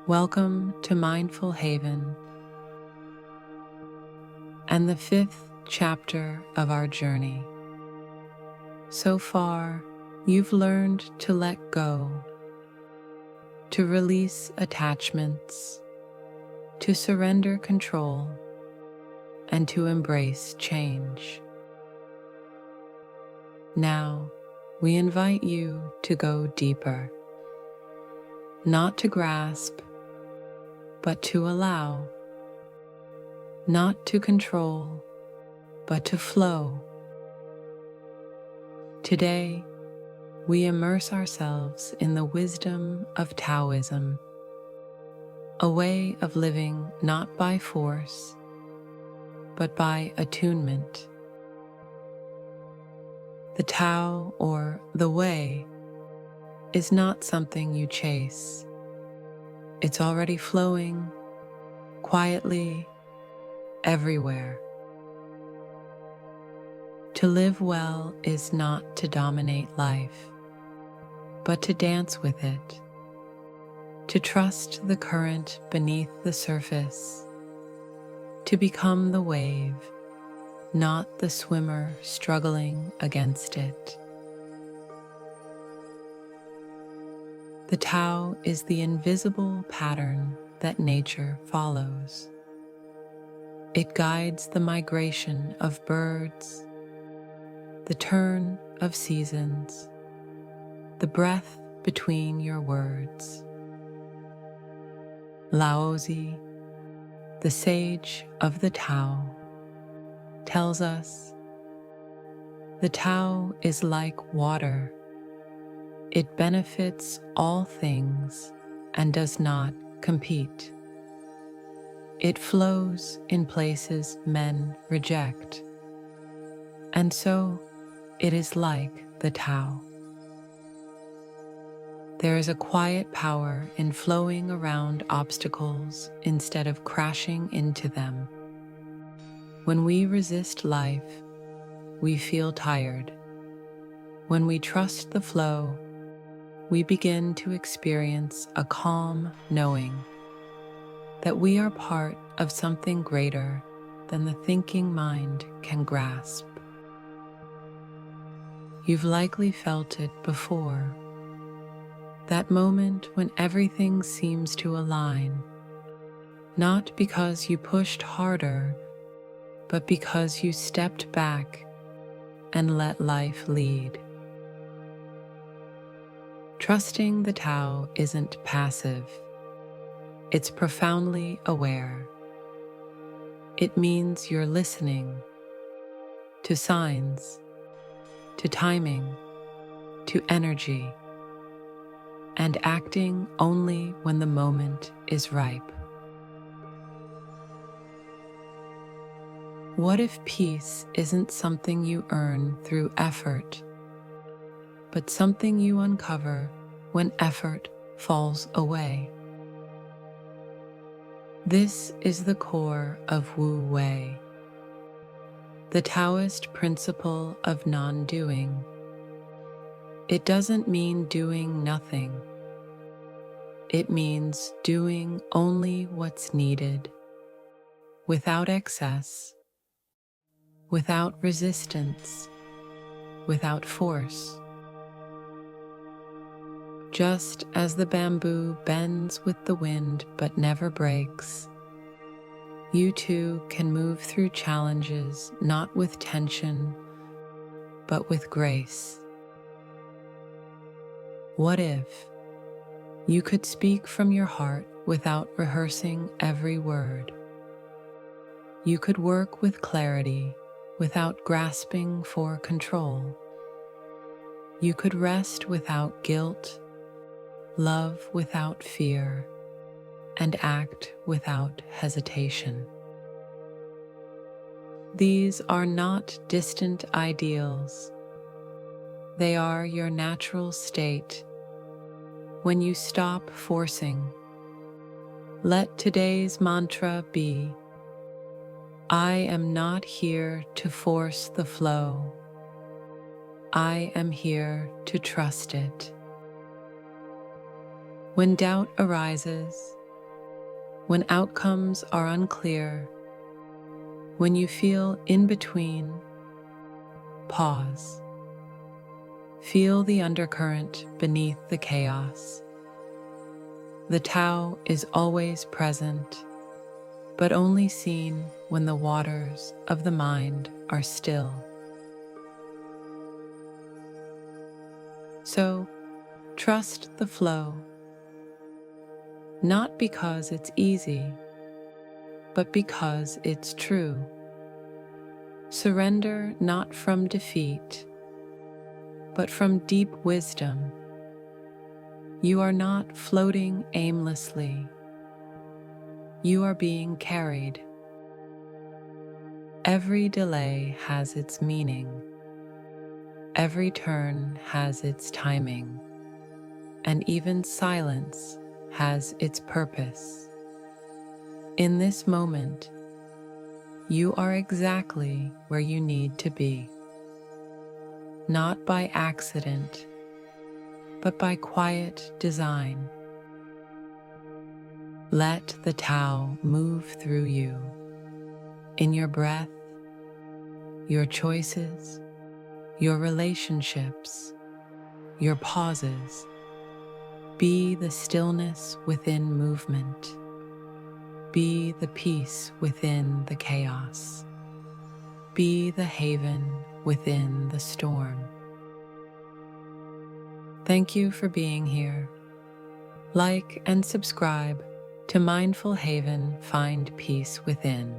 Welcome to Mindful Haven and the 5th chapter of our journey. So far, you've learned to let go, to release attachments, to surrender control, and to embrace change. Now, we invite you to go deeper, not to grasp, but to allow, not to control, but to flow. Today, we immerse ourselves in the wisdom of Taoism, a way of living not by force, but by attunement. The Tao, or the Way, is not something you chase. It's already flowing, quietly, everywhere. To live well is not to dominate life, but to dance with it, to trust the current beneath the surface, to become the wave, not the swimmer struggling against it. The Tao is the invisible pattern that nature follows. It guides the migration of birds, the turn of seasons, the breath between your words. Laozi, the sage of the Tao, tells us, the Tao is like water. It benefits all things and does not compete. It flows in places men reject, and so it is like the Tao. There is a quiet power in flowing around obstacles instead of crashing into them. When we resist life, we feel tired. When we trust the flow, we begin to experience a calm knowing that we are part of something greater than the thinking mind can grasp. You've likely felt it before, that moment when everything seems to align, not because you pushed harder, but because you stepped back and let life lead. Trusting the Tao isn't passive, it's profoundly aware. It means you're listening to signs, to timing, to energy, and acting only when the moment is ripe. What if peace isn't something you earn through effort, but something you uncover when effort falls away? This is the core of Wu Wei, the Taoist principle of non-doing. It doesn't mean doing nothing. It means doing only what's needed, without excess, without resistance, without force. Just as the bamboo bends with the wind but never breaks, you too can move through challenges not with tension, but with grace. What if you could speak from your heart without rehearsing every word? You could work with clarity without grasping for control. You could rest without guilt, love without fear, and act without hesitation. These are not distant ideals. They are your natural state when you stop forcing. Let today's mantra be, I am not here to force the flow. I am here to trust it. When doubt arises, When outcomes are unclear, when you feel in between, pause. Feel the undercurrent beneath the chaos. The Tao is always present, but only seen when the waters of the mind are still. So, trust the flow, not because it's easy, but because it's true. Surrender not from defeat, but from deep wisdom. You are not floating aimlessly. You are being carried. Every delay has its meaning. Every turn has its timing. And even silence has its purpose. In this moment, you are exactly where you need to be. Not by accident, but by quiet design. Let the Tao move through you, in your breath, your choices, your relationships, your pauses. Be the stillness within movement. Be the peace within the chaos. Be the haven within the storm. Thank you for being here. Like and subscribe to Mindful Haven. Find peace within.